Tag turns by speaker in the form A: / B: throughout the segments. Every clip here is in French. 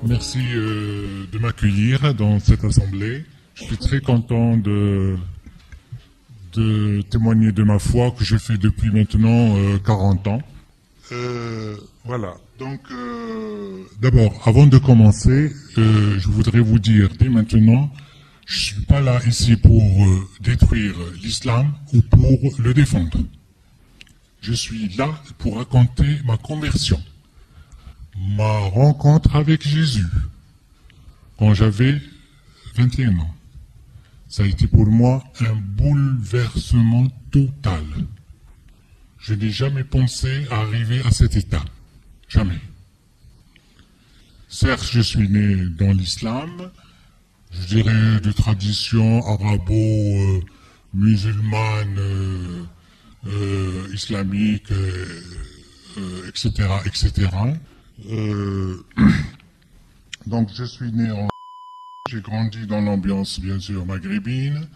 A: Merci de m'accueillir dans cette assemblée. Je suis très content de témoigner de ma foi que je fais depuis maintenant 40 ans. Voilà. Donc, d'abord, avant de commencer, je voudrais vous dire dès maintenant, je ne suis pas là ici pour détruire l'islam ou pour le défendre. Je suis là pour raconter ma conversion, ma rencontre avec Jésus, quand j'avais 21 ans. Ça a été pour moi un bouleversement total. Je n'ai jamais pensé à arriver à cet état. Jamais. Certes, je suis né dans l'islam, je dirais de tradition arabo-musulmane, islamique, etc., etc. Donc je suis né en... J'ai grandi dans l'ambiance, bien sûr, maghrébine.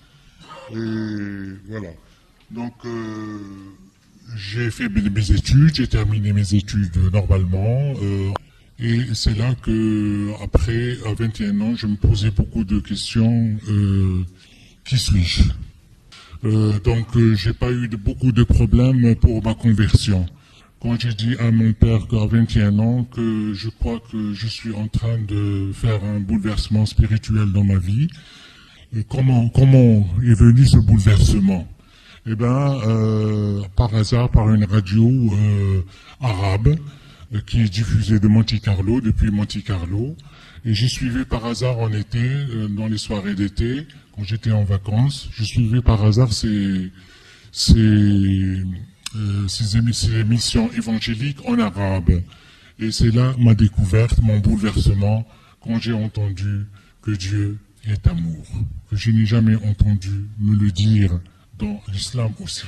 A: Et voilà. Donc j'ai fait mes études, j'ai terminé mes études normalement. Et c'est là que, après, à 21 ans, je me posais beaucoup de questions. Qui suis-je? Donc j'ai pas eu beaucoup de problèmes pour ma conversion. Quand j'ai dit à mon père qu'à 21 ans que je crois que je suis en train de faire un bouleversement spirituel dans ma vie, et comment est venu ce bouleversement? Eh bien, par hasard, par une radio arabe qui est diffusée de Monte Carlo, depuis Monte Carlo, et j'ai suivi par hasard en été, dans les soirées d'été, quand j'étais en vacances, je suivais par hasard ces émissions évangéliques en arabe. Et c'est là ma découverte, mon bouleversement, quand j'ai entendu que Dieu est amour. Que je n'ai jamais entendu me le dire dans l'islam aussi.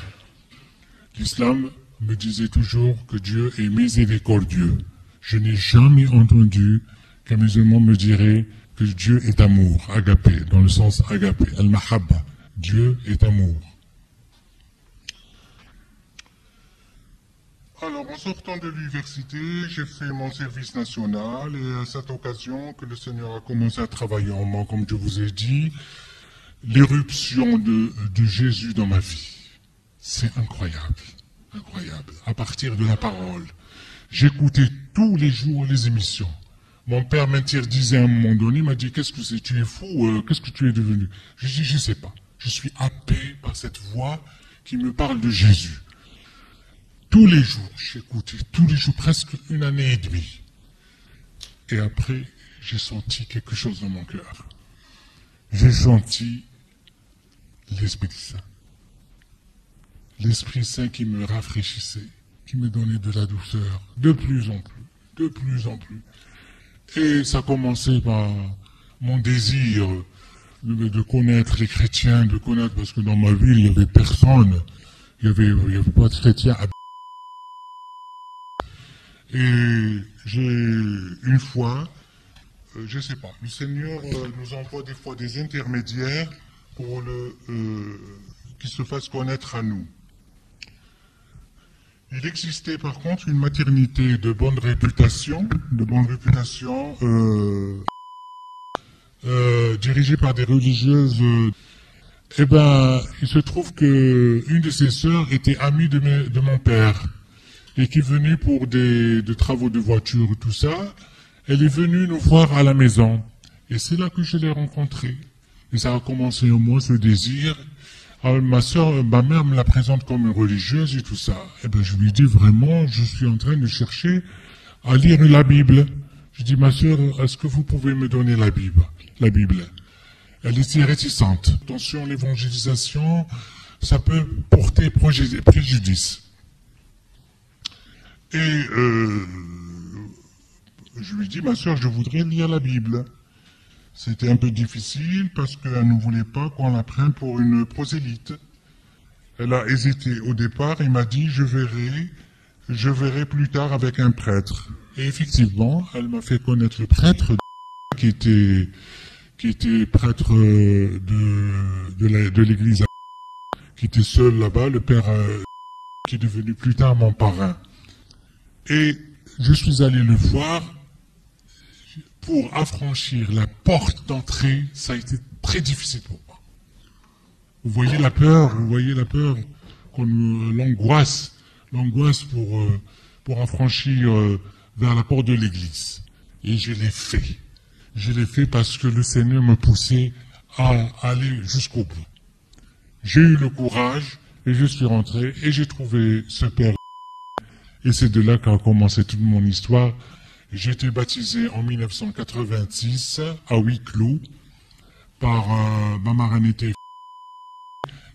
A: L'islam me disait toujours que Dieu est miséricordieux. Je n'ai jamais entendu qu'un musulman me dirait que Dieu est amour, agapé, dans le sens agapé, al-mahabba. Dieu est amour. Alors, en sortant de l'université, j'ai fait mon service national et à cette occasion que le Seigneur a commencé à travailler en moi, comme je vous ai dit, l'éruption de Jésus dans ma vie. C'est incroyable, incroyable. À partir de la parole, j'écoutais tous les jours les émissions. Mon père m'interdisait à un moment donné, il m'a dit, qu'est-ce que c'est, tu es fou, qu'est-ce que tu es devenu? Je dis, je sais pas. Je suis happé par cette voix qui me parle de Jésus. Tous les jours, j'écoutais, tous les jours, presque une année et demie. Et après, j'ai senti quelque chose dans mon cœur. J'ai senti l'Esprit Saint. L'Esprit Saint qui me rafraîchissait, qui me donnait de la douceur, de plus en plus, de plus en plus. Et ça commençait par mon désir de connaître les chrétiens, de connaître, parce que dans ma ville, il n'y avait personne, il n'y avait pas de chrétiens. Et une fois, je ne sais pas, le Seigneur nous envoie des fois des intermédiaires pour qui se fassent connaître à nous. Il existait par contre une maternité de bonne réputation, dirigée par des religieuses. Eh ben, il se trouve que une de ses sœurs était amie de mon père. Et qui est venue pour des travaux de voiture, tout ça, elle est venue nous voir à la maison. Et c'est là que je l'ai rencontrée. Et ça a commencé en moi, ce désir. Alors, ma mère me la présente comme une religieuse et tout ça. Et ben, je lui dis vraiment, je suis en train de chercher à lire la Bible. Je dis, ma sœur, est-ce que vous pouvez me donner la Bible? Elle était réticente. Attention, l'évangélisation, ça peut porter préjudice. Et je lui dis, ma soeur, je voudrais lire la Bible. C'était un peu difficile parce qu'elle ne voulait pas qu'on la prenne pour une prosélyte. Elle a hésité au départ et m'a dit, je verrai plus tard avec un prêtre. Et effectivement, elle m'a fait connaître le prêtre qui était prêtre de l'église, qui était seul là-bas, le père qui est devenu plus tard mon parrain. Et je suis allé le voir pour affranchir la porte d'entrée, ça a été très difficile pour moi. Vous voyez la peur, l'angoisse pour affranchir vers la porte de l'église. Et je l'ai fait. Je l'ai fait parce que le Seigneur me poussait à aller jusqu'au bout. J'ai eu le courage et je suis rentré et j'ai trouvé ce père. Et c'est de là qu'a commencé toute mon histoire. J'ai été baptisé en 1986 à huis clos par ma marraine était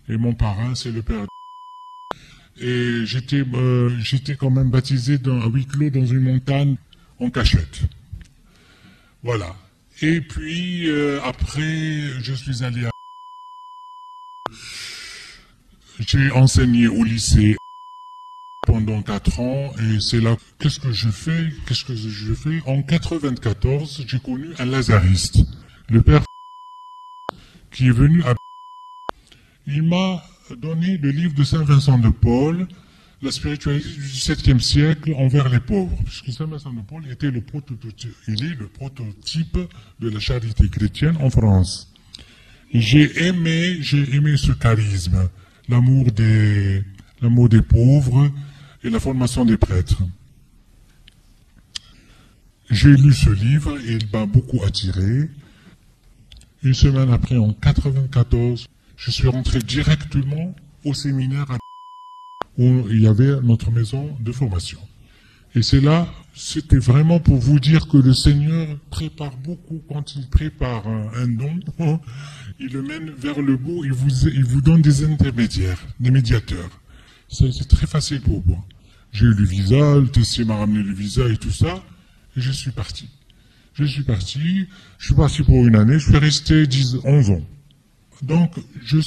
A: et mon parrain c'est le père. Et j'étais quand même baptisé à huis clos dans une montagne en cachette. Voilà. Et puis après je suis allé à... J'ai enseigné au lycée pendant 4 ans, et c'est là, qu'est-ce que je fais En 94, j'ai connu un lazariste, le père qui est venu à... Il m'a donné le livre de Saint Vincent de Paul, la spiritualité du XVIIe siècle envers les pauvres, puisque Saint Vincent de Paul était il est le prototype de la charité chrétienne en France. Et j'ai aimé ce charisme, l'amour des pauvres, et la formation des prêtres. J'ai lu ce livre et il m'a beaucoup attiré. Une semaine après, en 94, je suis rentré directement au séminaire où il y avait notre maison de formation. Et c'est là, c'était vraiment pour vous dire que le Seigneur prépare beaucoup. Quand il prépare un don, il le mène vers le bout, il vous donne des intermédiaires, des médiateurs. C'est très facile pour moi. J'ai eu le visa, le TC m'a ramené le visa et tout ça, et je suis parti. Je suis parti pour une année, je suis resté 11 ans. Donc, j'ai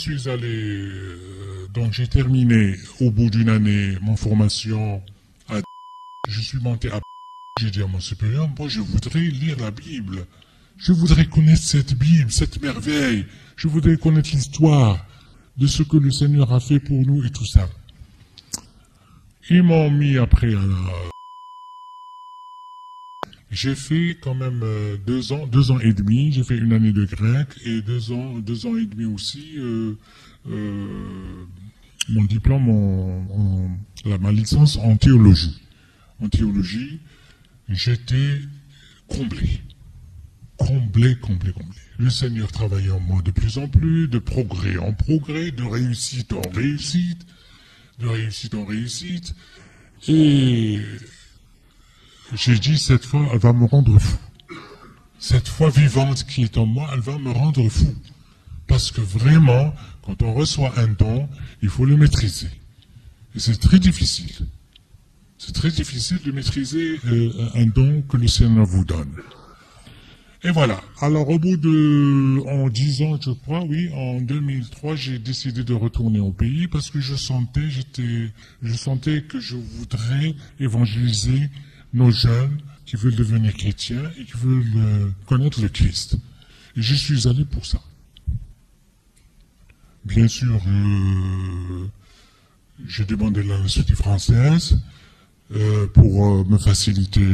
A: terminé au bout d'une année mon formation je suis monté à j'ai dit à mon supérieur, moi je voudrais lire la Bible. Je voudrais connaître cette Bible, cette merveille. Je voudrais connaître l'histoire de ce que le Seigneur a fait pour nous et tout ça. Ils m'ont mis après à la... J'ai fait quand même 2 ans et demi. J'ai fait une année de grec et 2 ans et demi aussi. Mon diplôme, ma licence en théologie. En théologie, j'étais comblé. Comblé. Le Seigneur travaillait en moi de plus en plus, de progrès en progrès, de réussite en réussite. Et j'ai dit, cette fois, elle va me rendre fou. Cette foi vivante qui est en moi, elle va me rendre fou. Parce que vraiment, quand on reçoit un don, il faut le maîtriser. Et c'est très difficile. C'est très difficile de maîtriser un don que le Seigneur vous donne. Et voilà. Alors, en 10 ans, je crois, oui, en 2003, j'ai décidé de retourner au pays parce que je sentais que je voudrais évangéliser nos jeunes qui veulent devenir chrétiens et qui veulent connaître le Christ. Et je suis allé pour ça. Bien sûr, j'ai demandé la nationalité française pour me faciliter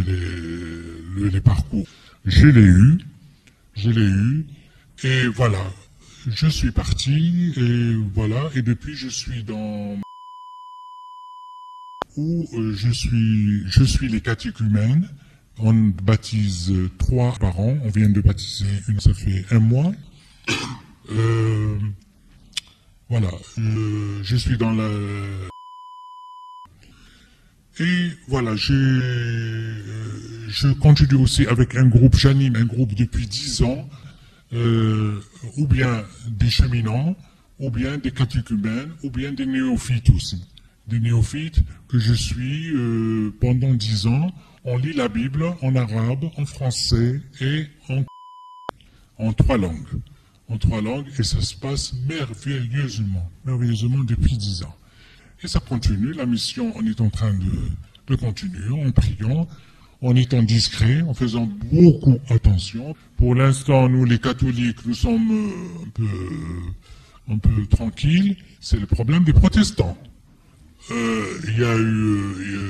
A: les parcours. Je l'ai eu, et voilà, je suis parti, et voilà, et depuis je suis je suis les catéchumènes. On baptise 3 par an, on vient de baptiser une, ça fait 1 mois. Voilà, je suis dans la... Et voilà, je continue aussi avec un groupe, j'anime un groupe depuis 10 ans, ou bien des cheminants, ou bien des catéchumènes, ou bien des néophytes aussi. Des néophytes que je suis pendant 10 ans. On lit la Bible en arabe, en français et en 3 langues. En 3 langues, et ça se passe merveilleusement depuis 10 ans. Et ça continue, la mission, on est en train de continuer, en priant, en étant discret, en faisant beaucoup attention. Pour l'instant, nous, les catholiques, nous sommes un peu tranquilles. C'est le problème des protestants. Il y a eu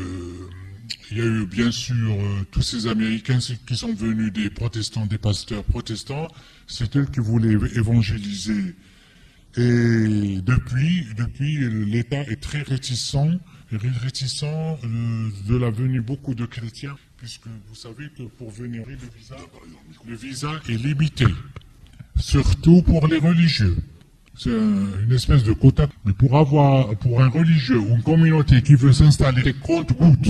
A: il y a eu bien sûr tous ces Américains qui sont venus des protestants, des pasteurs protestants, c'est eux qui voulaient évangéliser. Et depuis l'État est très réticent de la venue beaucoup de chrétiens, puisque vous savez que pour venir, le visa est limité, surtout pour les religieux. C'est une espèce de quota. Mais pour un religieux ou une communauté qui veut s'installer, c'est compte-gouttes.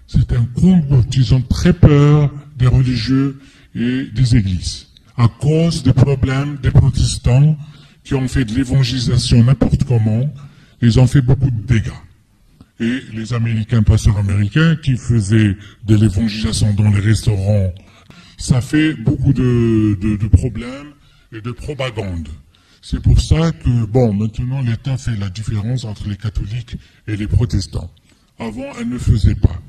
A: C'est un compte-gouttes. Ils ont très peur des religieux et des églises, à cause des problèmes des protestants qui ont fait de l'évangélisation n'importe comment. Ils ont fait beaucoup de dégâts. Et les Américains, pasteurs américains, qui faisaient de l'évangélisation dans les restaurants, ça fait beaucoup de problèmes et de propagande. C'est pour ça que, bon, maintenant l'État fait la différence entre les catholiques et les protestants. Avant, elle ne faisait pas.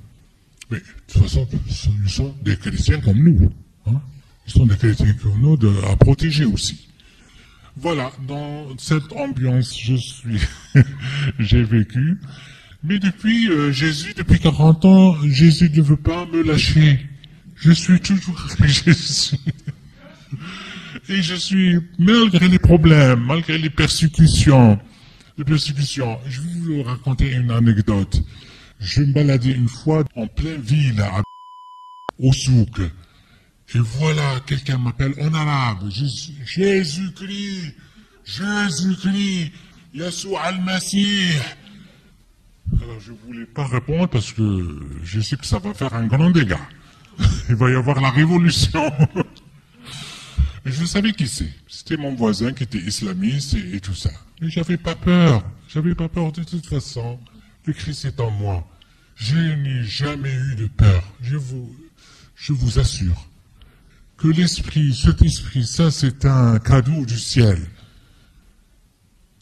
A: Mais de toute façon, ils sont des chrétiens comme nous. Hein? Ils sont des chrétiens comme nous à protéger aussi. Voilà, dans cette ambiance, j'ai vécu. Mais depuis Jésus, depuis 40 ans, Jésus ne veut pas me lâcher. Je suis toujours avec Jésus. Et je suis, malgré les problèmes, malgré les persécutions, je vais vous raconter une anecdote. Je me baladais une fois en pleine ville, au souk. Et voilà, quelqu'un m'appelle en arabe. Jésus-Christ, Yassou al-Masih. Alors je ne voulais pas répondre parce que je sais que ça va faire un grand dégât. Il va y avoir la révolution. Et je savais qui c'est. C'était mon voisin qui était islamiste et tout ça. Mais j'avais pas peur. J'avais pas peur de toute façon. Le Christ est en moi. Je n'ai jamais eu de peur. Je vous assure que cet esprit, ça c'est un cadeau du ciel.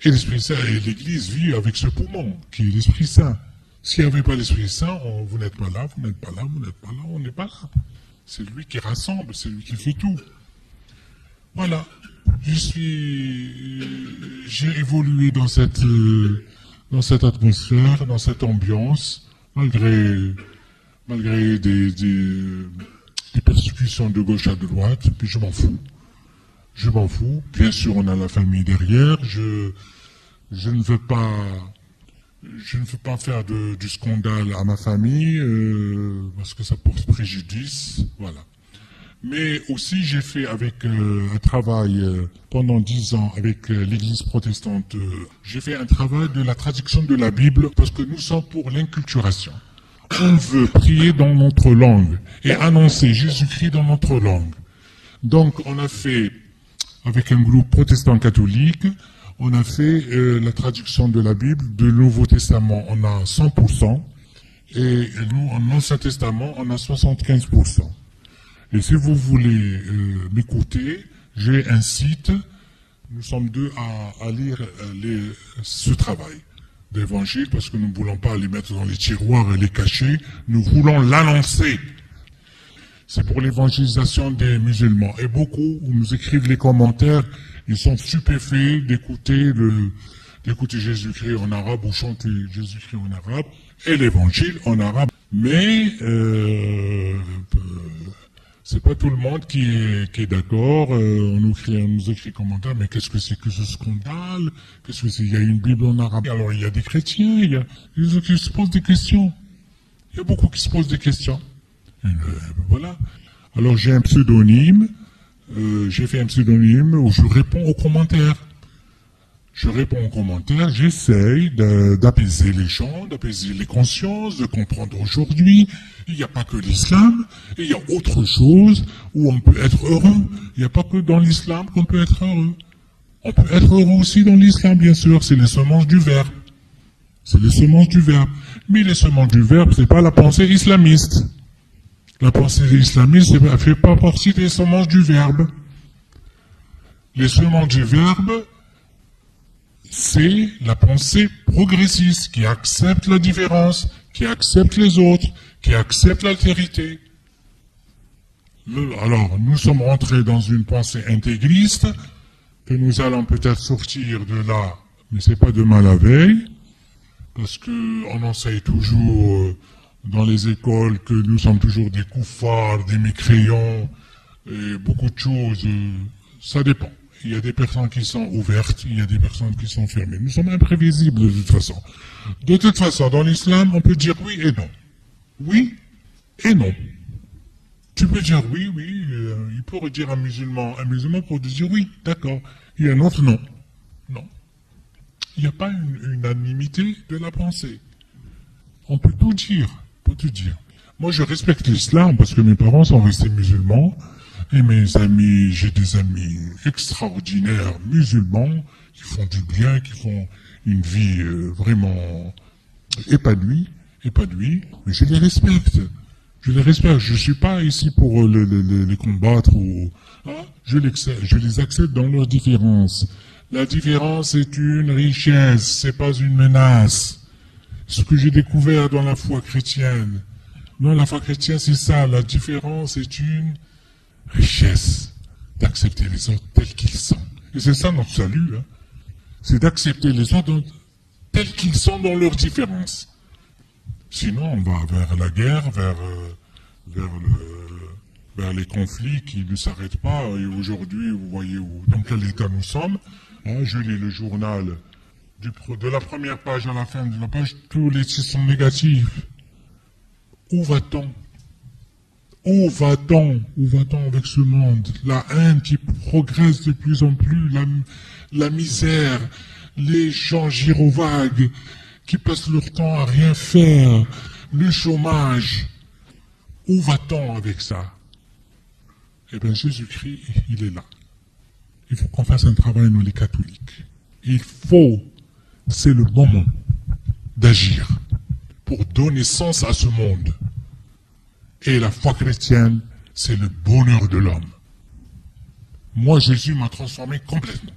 A: Et l'Esprit Saint et l'Église vivent avec ce poumon, qui est l'Esprit Saint. S'il n'y avait pas l'Esprit Saint, vous n'êtes pas là, vous n'êtes pas là, vous n'êtes pas là, on n'est pas là. C'est lui qui rassemble, c'est lui qui fait tout. Voilà. J'ai évolué dans cette atmosphère, dans cette ambiance, malgré des persécutions de gauche à droite, puis je m'en fous. Je m'en fous. Bien sûr, on a la famille derrière. Je ne veux pas faire du scandale à ma famille, parce que ça porte préjudice. Voilà. Mais aussi, j'ai fait avec un travail pendant 10 ans avec l'Église protestante. J'ai fait un travail de la traduction de la Bible parce que nous sommes pour l'inculturation. On veut prier dans notre langue et annoncer Jésus-Christ dans notre langue. Donc, on a fait, avec un groupe protestant catholique, on a fait la traduction de la Bible. De Nouveau Testament, on a 100%. Et nous, en Ancien Testament, on a 75%. Et si vous voulez m'écouter, j'ai un site, nous sommes deux à lire ce travail d'évangile, parce que nous ne voulons pas les mettre dans les tiroirs et les cacher, nous voulons l'annoncer. C'est pour l'évangélisation des musulmans. Et beaucoup nous écrivent les commentaires, ils sont stupéfaits d'écouter Jésus-Christ en arabe ou chanter Jésus-Christ en arabe et l'évangile en arabe. Mais c'est pas tout le monde qui est d'accord. On nous écrit commentaires, mais qu'est-ce que c'est que ce scandale? Qu'est-ce que c'est? Il y a une Bible en arabe. Alors il y a des chrétiens, il y a des autres qui se posent des questions. Il y a beaucoup qui se posent des questions. Voilà. Alors j'ai un pseudonyme. J'ai fait un pseudonyme où je réponds aux commentaires. J'essaye d'apaiser les gens, d'apaiser les consciences, de comprendre aujourd'hui. Il n'y a pas que l'islam, il y a autre chose où on peut être heureux. Il n'y a pas que dans l'islam qu'on peut être heureux. On peut être heureux aussi dans l'islam, bien sûr, c'est les semences du verbe. Mais les semences du verbe, c'est pas la pensée islamiste. La pensée islamiste ne fait pas partie des semences du verbe. Les semences du verbe, c'est la pensée progressiste qui accepte la différence, qui accepte les autres, qui accepte l'altérité. Alors, nous sommes rentrés dans une pensée intégriste, que nous allons peut-être sortir de là, mais c'est pas demain la veille, parce que on enseigne toujours dans les écoles que nous sommes toujours des koufars, des mécréants, et beaucoup de choses. Ça dépend. Il y a des personnes qui sont ouvertes, il y a des personnes qui sont fermées. Nous sommes imprévisibles de toute façon. De toute façon, dans l'islam, on peut dire oui et non. Oui et non. Tu peux dire oui, il peut dire un musulman pour te dire oui, d'accord. Il y a un autre non. Non. Il n'y a pas une unanimité de la pensée. On peut tout dire, Moi, je respecte l'islam parce que mes parents sont restés musulmans et mes amis, j'ai des amis extraordinaires musulmans qui font du bien, qui font une vie vraiment épanouie, mais je les respecte. Je ne suis pas ici pour les combattre ou, hein? Je les accepte dans leurs différences. La différence est une richesse, c'est pas une menace. Ce que j'ai découvert dans la foi chrétienne. Dans la foi chrétienne, c'est ça, la différence est une richesse. D'accepter les autres tels qu'ils sont. Et c'est ça notre salut, hein. C'est d'accepter les autres tels qu'ils sont dans leurs différences. Sinon, on va vers la guerre, vers les conflits qui ne s'arrêtent pas. Et aujourd'hui, vous voyez dans quel état nous sommes. Hein, je lis le journal de la première page à la fin de la page, tous les titres sont négatifs. Où va-t-on? Où va-t-on avec ce monde? La haine qui progresse de plus en plus, la misère, les gens girovagues qui passent leur temps à rien faire, le chômage. Où va-t-on avec ça? Eh bien, Jésus-Christ, il est là. Il faut qu'on fasse un travail, nous les catholiques. C'est le moment d'agir pour donner sens à ce monde. Et la foi chrétienne, c'est le bonheur de l'homme. Moi, Jésus m'a transformé complètement.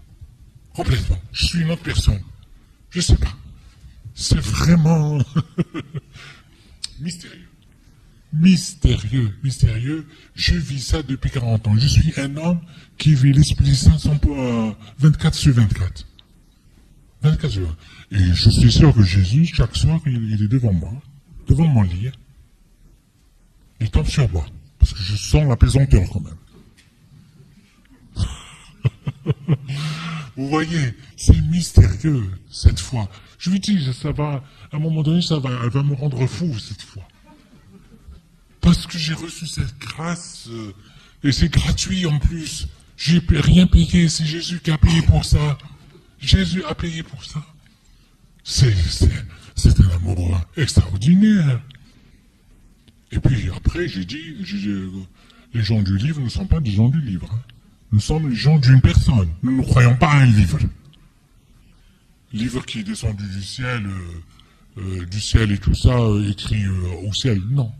A: Complètement. Je suis une autre personne. Je sais pas. C'est vraiment mystérieux. Mystérieux. Je vis ça depuis 40 ans. Je suis un homme qui vit l'Esprit Saint 24 sur 24. 24 sur 24. Et je suis sûr que Jésus, chaque soir, il est devant moi, devant mon lit. Il tombe sur moi, parce que je sens l'apaisanteur quand même. Vous voyez, c'est mystérieux, cette foi. Je vous dis, ça va, à un moment donné, elle va me rendre fou, cette foi. Parce que j'ai reçu cette grâce, et c'est gratuit en plus. J'ai rien payé, c'est Jésus qui a payé pour ça. Jésus a payé pour ça. C'est un amour extraordinaire. Et puis après, j'ai dit, les gens du livre ne sont pas des gens du livre. Hein. Nous sommes les gens d'une personne. Nous ne croyons pas à un livre. Livre qui est descendu du ciel et tout ça, écrit au ciel. Non.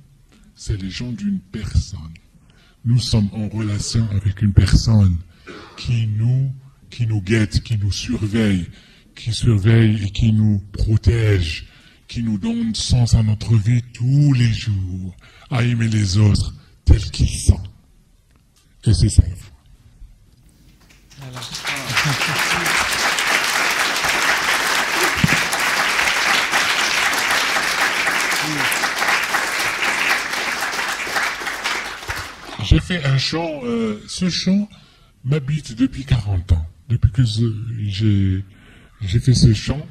A: C'est les gens d'une personne. Nous sommes en relation avec une personne qui nous guette, qui nous surveille, et qui nous protège, qui nous donne sens à notre vie tous les jours, à aimer les autres tels qu'ils sont. Et c'est ça la foi. Voilà. J'ai fait un chant, ce chant m'habite depuis 40 ans, depuis que j'ai fait ce chant.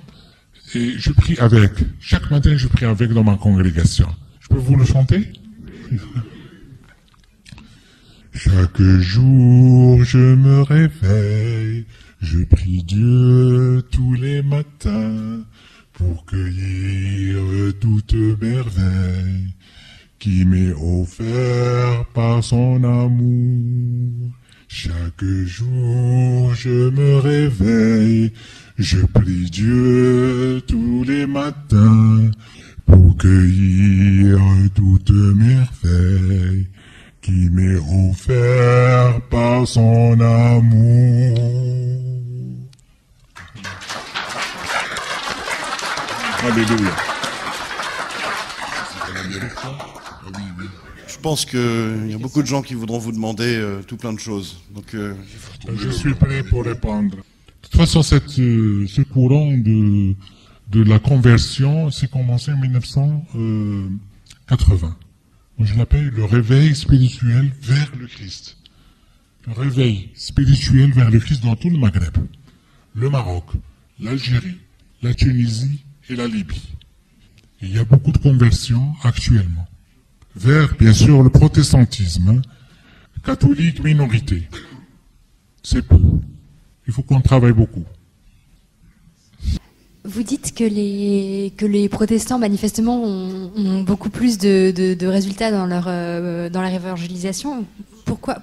A: Et je prie avec. Chaque matin, je prie avec dans ma congrégation. Je peux vous le chanter? Chaque jour, je me réveille, je prie Dieu tous les matins pour cueillir toute merveille qui m'est offert par son amour. Chaque jour, je me réveille, je prie Dieu tous les matins pour cueillir toute merveille qui m'est offert par son amour. Alléluia.
B: Je pense qu'il y a beaucoup de gens qui voudront vous demander tout plein de choses. Donc,
A: je suis prêt pour répondre. De toute façon, ce courant de la conversion, c'est commencé en 80. Moi, je l'appelle le réveil spirituel vers le Christ. Le réveil spirituel vers le Christ dans tout le Maghreb. Le Maroc, l'Algérie, la Tunisie et la Libye. Et il y a beaucoup de conversions actuellement. Vers, bien sûr, le protestantisme, hein, catholique minorité. C'est peu. Il faut qu'on travaille beaucoup.
C: Vous dites que les protestants, manifestement, ont beaucoup plus de résultats dans leur évangélisation. Pourquoi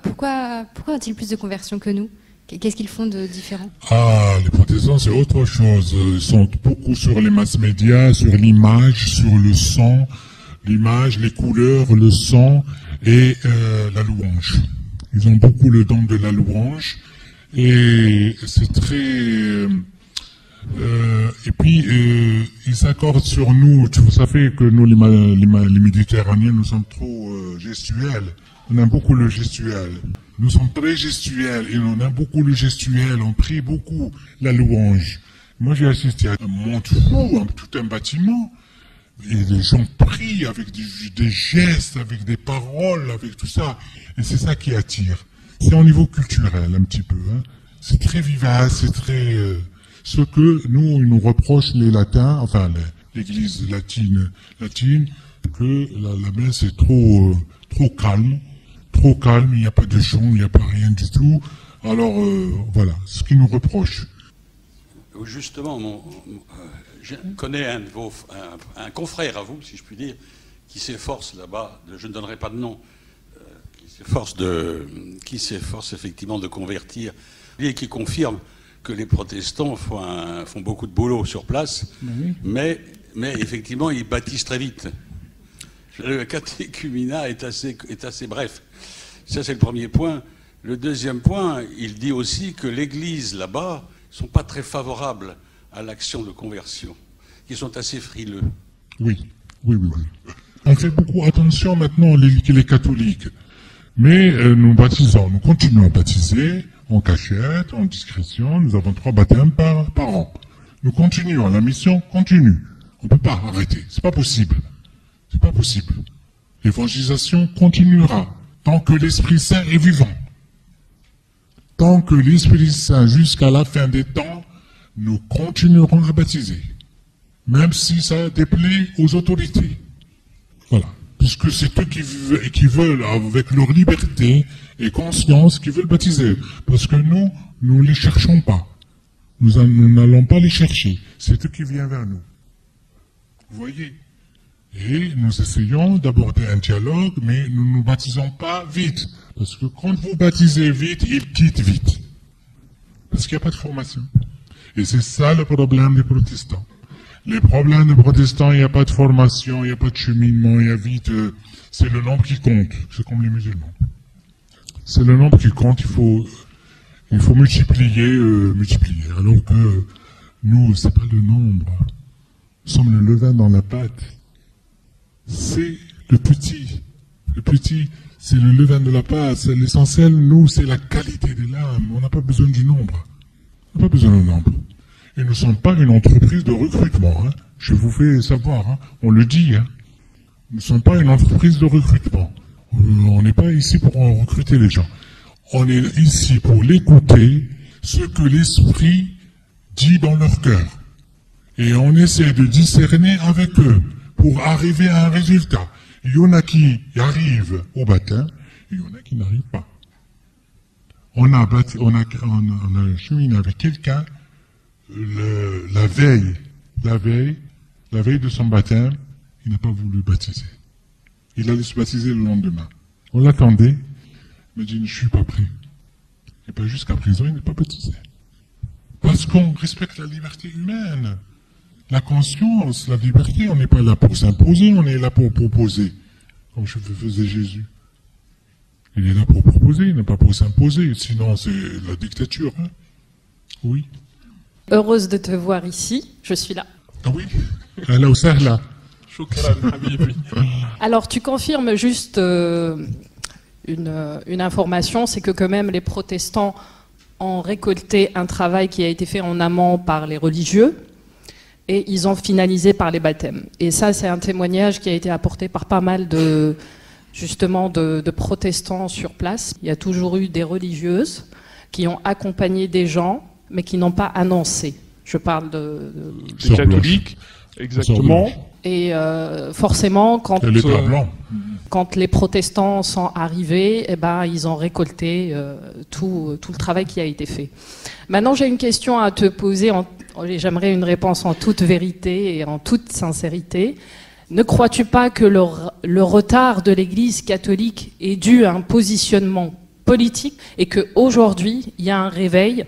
C: ont-ils plus de conversions que nous? Qu'est-ce qu'ils font de différent?
A: Ah, les protestants, c'est autre chose. Ils sont beaucoup sur les mass médias, sur l'image, sur le son, l'image, les couleurs, le son et la louange. Ils ont beaucoup le don de la louange et c'est très... et puis, ils s'accordent sur nous. Vous savez que nous, les Méditerranéens, nous sommes trop gestuels. On aime beaucoup le gestuel. Nous sommes très gestuels et on aime beaucoup le gestuel. On prie beaucoup la louange. Moi, j'ai assisté à un monde fou, tout un bâtiment. Et les gens prient avec des gestes, avec des paroles, avec tout ça. Et c'est ça qui attire. C'est au niveau culturel, un petit peu. Hein. C'est très vivace, c'est très... ce que nous, ils nous reprochent les latins, enfin l'église latine, que la messe est trop calme, il n'y a pas de chant, il n'y a pas rien du tout. Alors voilà, ce qu'ils nous reprochent.
D: Justement, je connais un confrère à vous, si je puis dire, qui s'efforce là-bas, je ne donnerai pas de nom, qui s'efforce effectivement de convertir, et qui confirme que les protestants font beaucoup de boulot sur place, mais effectivement, ils baptisent très vite. Le catéchuménat est assez bref. Ça, c'est le premier point. Le deuxième point, il dit aussi que l'Église, là-bas, ne sont pas très favorables à l'action de conversion, qu'ils sont assez frileux.
A: Oui. On fait beaucoup attention maintenant, les catholiques. Mais nous continuons à baptiser en cachette, en discrétion. Nous avons 3 baptêmes par an. Nous continuons, la mission continue. On ne peut pas arrêter, c'est pas possible. C'est pas possible. L'évangélisation continuera tant que l'Esprit Saint est vivant. Tant que l'Esprit Saint, jusqu'à la fin des temps, nous continuerons à baptiser. Même si ça déplaît aux autorités. Voilà. Puisque c'est eux qui veulent, avec leur liberté et conscience, qui veulent baptiser. Parce que nous ne les cherchons pas. Nous n'allons pas les chercher. C'est eux qui viennent vers nous. Vous voyez? Et nous essayons d'aborder un dialogue, mais nous ne nous baptisons pas vite. Parce que quand vous baptisez vite, ils quittent vite. Parce qu'il n'y a pas de formation. Et c'est ça le problème des protestants. Les problèmes des protestants, il n'y a pas de formation, il n'y a pas de cheminement, il y a vite... c'est le nombre qui compte. C'est comme les musulmans. C'est le nombre qui compte, il faut multiplier. Alors que nous, c'est pas le nombre. Nous sommes le levain dans la pâte. C'est le petit. Le petit, c'est le levain de la pâte. L'essentiel, nous, c'est la qualité de l'âme. On n'a pas besoin du nombre. On n'a pas besoin du nombre. Et nous ne sommes pas une entreprise de recrutement. Hein. Je vous fais savoir, hein. On le dit. Hein. Nous ne sommes pas une entreprise de recrutement. On n'est pas ici pour recruter les gens. On est ici pour l'écouter, ce que l'Esprit dit dans leur cœur. Et on essaie de discerner avec eux pour arriver à un résultat. Il y en a qui arrivent au baptême, et il y en a qui n'arrivent pas. On a cheminé avec quelqu'un la veille de son baptême, il n'a pas voulu baptiser. Il allait se baptiser le lendemain. On l'attendait, il m'a dit, je ne suis pas prêt. Et pas jusqu'à présent, il n'est pas baptisé. Parce qu'on respecte la liberté humaine. La conscience, la liberté, on n'est pas là pour s'imposer, on est là pour proposer. Comme faisait Jésus. Il est là pour proposer, il n'est pas pour s'imposer. Sinon, c'est la dictature. Hein. Oui.
E: Heureuse de te voir ici, je suis là.
A: Ah oui. Là où ça, là.
E: Alors, tu confirmes juste une information, c'est que quand même les protestants ont récolté un travail qui a été fait en amont par les religieux. et ils ont finalisé par les baptêmes. Et ça, c'est un témoignage qui a été apporté par pas mal de protestants sur place. Il y a toujours eu des religieuses qui ont accompagné des gens, mais qui n'ont pas annoncé. Je parle
F: des catholiques, exactement.
E: Et forcément, quand les protestants sont arrivés, eh ben, ils ont récolté tout le travail qui a été fait. Maintenant, j'ai une question à te poser. J'aimerais une réponse en toute vérité et en toute sincérité. Ne crois-tu pas que le retard de l'Église catholique est dû à un positionnement politique et qu'aujourd'hui, il y a un réveil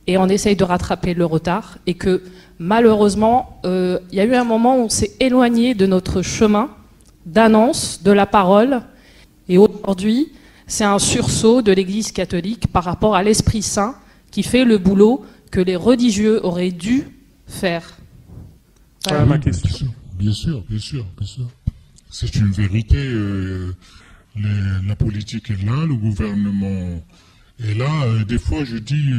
E: et on essaye de rattraper le retard et que malheureusement, il y a eu un moment où on s'est éloigné de notre chemin d'annonce de la parole et aujourd'hui, c'est un sursaut de l'Église catholique par rapport à l'Esprit Saint qui fait le boulot que les religieux auraient dû faire.
F: Voilà ma question.
A: Bien sûr. C'est une vérité. La politique est là, le gouvernement est là. Des fois, je dis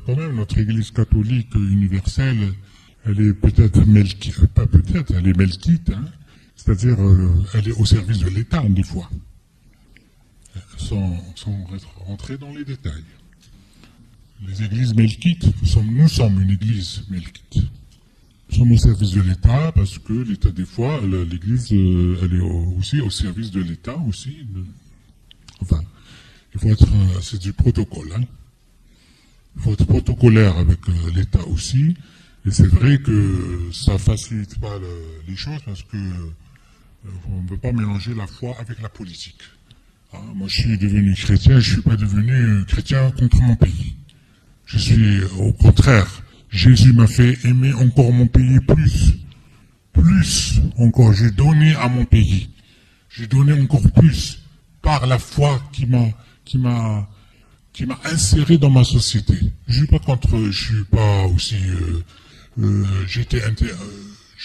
A: quand même, notre Église catholique universelle, elle est peut-être pas peut-être, elle est melkite, hein. C'est-à-dire, elle est au service de l'État, des fois, sans rentrer dans les détails. Les églises melkites, nous sommes une église melkite. Nous sommes au service de l'État parce que l'État, des fois, l'église, elle est aussi au service de l'État aussi. Enfin, il faut être, c'est du protocole, hein. Il faut être protocolaire avec l'État aussi. Et c'est vrai que ça facilite pas les choses parce que on ne peut pas mélanger la foi avec la politique. Hein, moi, je suis devenu chrétien, je suis pas devenu chrétien contre mon pays. Je suis au contraire. Jésus m'a fait aimer encore mon pays plus encore. J'ai donné à mon pays. J'ai donné encore plus par la foi qui m'a inséré dans ma société. Je suis pas contre. Je suis pas aussi. Je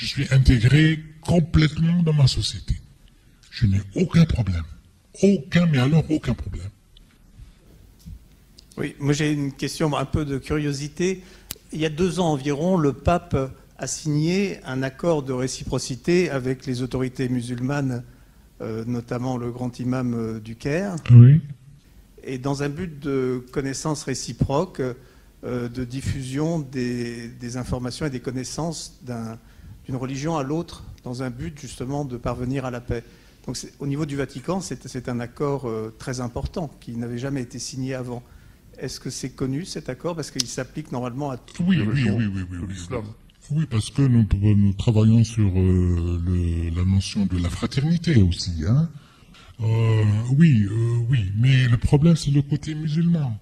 A: suis intégré complètement dans ma société. Je n'ai aucun problème. Aucun problème.
G: Oui, moi j'ai une question, un peu de curiosité. Il y a 2 ans environ, le pape a signé un accord de réciprocité avec les autorités musulmanes, notamment le grand imam du Caire.
A: Oui.
G: Et dans un but de connaissance réciproque, de diffusion des informations et des connaissances d'une religion à l'autre, dans un but justement de parvenir à la paix. Donc au niveau du Vatican, c'est un accord très important qui n'avait jamais été signé avant. Est-ce que c'est connu cet accord parce qu'il s'applique normalement à toutes les religions
F: de l'islam?
A: Oui, parce que nous travaillons sur la notion de la fraternité aussi, hein. Oui, mais le problème c'est le côté musulman.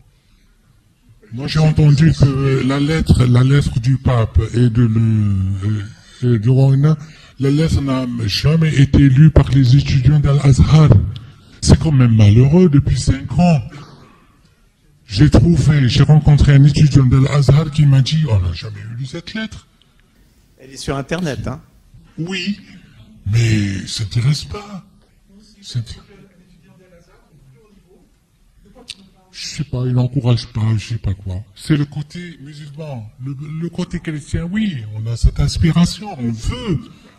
A: Moi j'ai entendu que la lettre du pape et de Roina, la lettre n'a jamais été lue par les étudiants d'Al-Azhar. C'est quand même malheureux depuis 5 ans. J'ai rencontré un étudiant d'Al-Azhar qui m'a dit, on n'a jamais lu cette lettre.
G: Elle est sur Internet, hein?
A: Oui, mais ça ne t'intéresse pas. Je sais pas, il n'encourage pas, je sais pas quoi. C'est le côté musulman, le côté chrétien, oui, on a cette aspiration,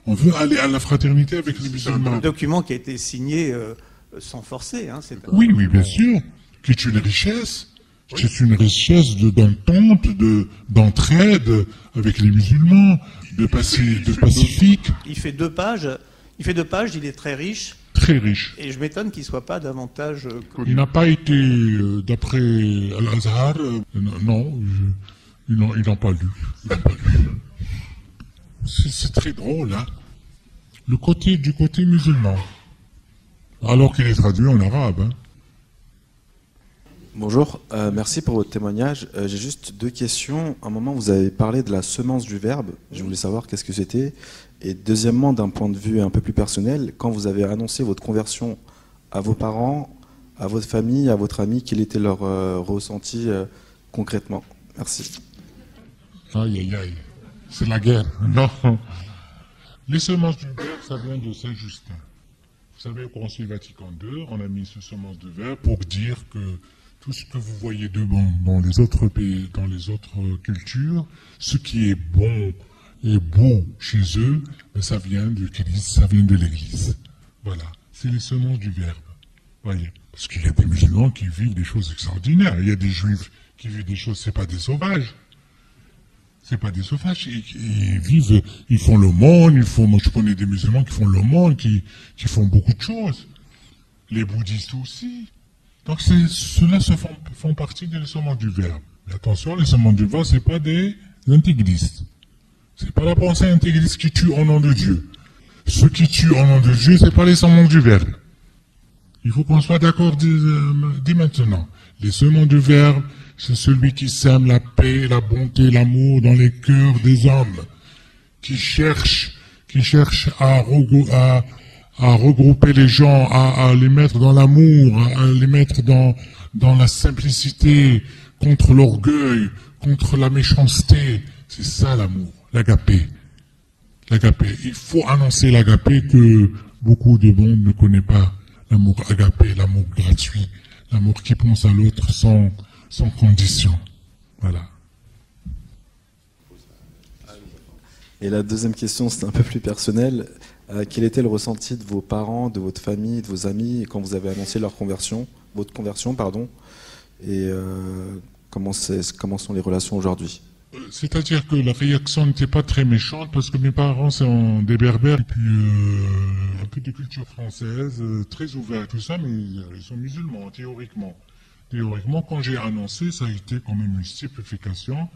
A: on veut aller à la fraternité avec les musulmans.
G: C'est un document qui a été signé sans forcer, hein?
A: Oui, bien sûr, qui est une richesse. C'est une richesse d'entente, d'entraide avec les musulmans, de pacifique.
G: Il fait 2 pages, il est très riche.
A: Très riche.
G: Et je m'étonne qu'il ne soit pas davantage connu.
A: Il n'a pas été, d'après Al-Azhar, non, ils n'ont pas lu. C'est très drôle, hein. Du côté musulman. Alors qu'il est traduit en arabe, hein.
H: Bonjour, merci pour votre témoignage. J'ai juste 2 questions. À un moment, vous avez parlé de la semence du verbe. Je voulais savoir qu'est-ce que c'était. Et deuxièmement, d'un point de vue un peu plus personnel, quand vous avez annoncé votre conversion à vos parents, à votre famille, à votre ami, quel était leur ressenti concrètement? Merci.
A: Aïe, c'est la guerre. Non. Les semences du verbe, ça vient de Saint-Justin. Vous savez, au Concile Vatican II, on a mis ce semence de verbe pour dire que tout ce que vous voyez dans les autres pays, dans les autres cultures, ce qui est bon est beau chez eux, ben ça vient du Christ, ça vient de l'Église. Voilà, c'est les semences du Verbe. Voyez, parce qu'il y a des musulmans qui vivent des choses extraordinaires. Il y a des juifs qui vivent des choses, c'est pas des sauvages. C'est pas des sauvages. Ils vivent, ils font le monde, moi je connais des musulmans qui font le monde, qui font beaucoup de choses. Les bouddhistes aussi. Donc ceux-là font partie des semences du Verbe. Mais attention, les semences du Verbe, c'est pas des intégristes. C'est pas la pensée intégriste qui tue au nom de Dieu. Ceux qui tuent au nom de Dieu, c'est pas les semences du Verbe. Il faut qu'on soit d'accord dès maintenant. Les semences du Verbe, c'est celui qui sème la paix, la bonté, l'amour dans les cœurs des hommes, qui cherche à regrouper les gens, à les mettre dans l'amour, à les mettre dans la simplicité, contre l'orgueil, contre la méchanceté. C'est ça l'amour, l'agapé. L'agapé. Il faut annoncer l'agapé que beaucoup de monde ne connaît pas. L'amour agapé, l'amour gratuit, l'amour qui pense à l'autre sans condition. Voilà.
H: Et la deuxième question, c'est un peu plus personnel. Quel était le ressenti de vos parents, de votre famille, de vos amis quand vous avez annoncé votre conversion, pardon, et comment sont les relations aujourd'hui?
A: C'est-à-dire que la réaction n'était pas très méchante parce que mes parents sont des berbères et puis un peu de culture française, très ouvert et tout ça, mais ils sont musulmans théoriquement. Théoriquement, quand j'ai annoncé, ça a été quand même une stupéfaction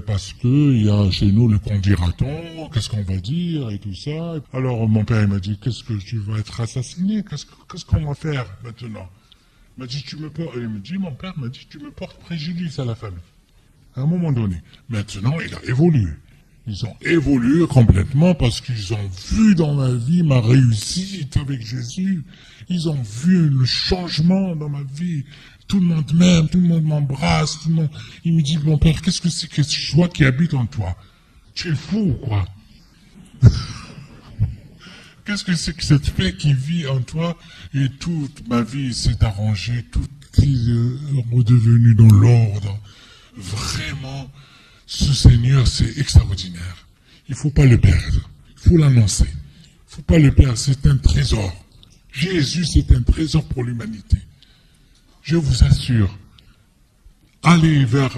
A: parce que il y a chez nous le qu'en dira-t-on, qu'est-ce qu'on va dire et tout ça. Alors mon père il m'a dit qu'est-ce que tu vas être assassiné, qu'est-ce qu'on va faire maintenant? Il m'a dit mon père m'a dit tu me portes préjudice à la famille. À un moment donné. Maintenant, il a évolué. Ils ont évolué complètement parce qu'ils ont vu dans ma vie ma réussite avec Jésus. Ils ont vu le changement dans ma vie. Tout le monde m'aime, tout le monde m'embrasse, tout le monde... Il me dit, mon père, qu'est-ce que c'est que cette joie qui habite en toi? Tu es fou, quoi. Qu'est-ce que c'est que cette paix qui vit en toi? Et toute ma vie s'est arrangée, tout est redevenu dans l'ordre. Vraiment, ce Seigneur, c'est extraordinaire. Il ne faut pas le perdre. Il faut l'annoncer. Il ne faut pas le perdre. C'est un trésor. Jésus, c'est un trésor pour l'humanité. Je vous assure. Allez vers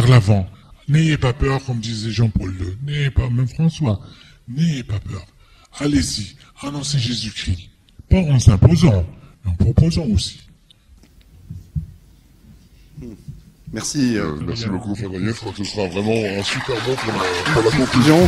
A: l'avant. N'ayez pas peur, comme disait Jean-Paul II. N'ayez pas, même François. N'ayez pas peur. Allez-y. Annoncez Jésus-Christ. Pas en s'imposant, mais en proposant aussi.
B: Merci.
I: Merci beaucoup, Fabien. Je crois que ce sera vraiment un super bon pour la conclusion.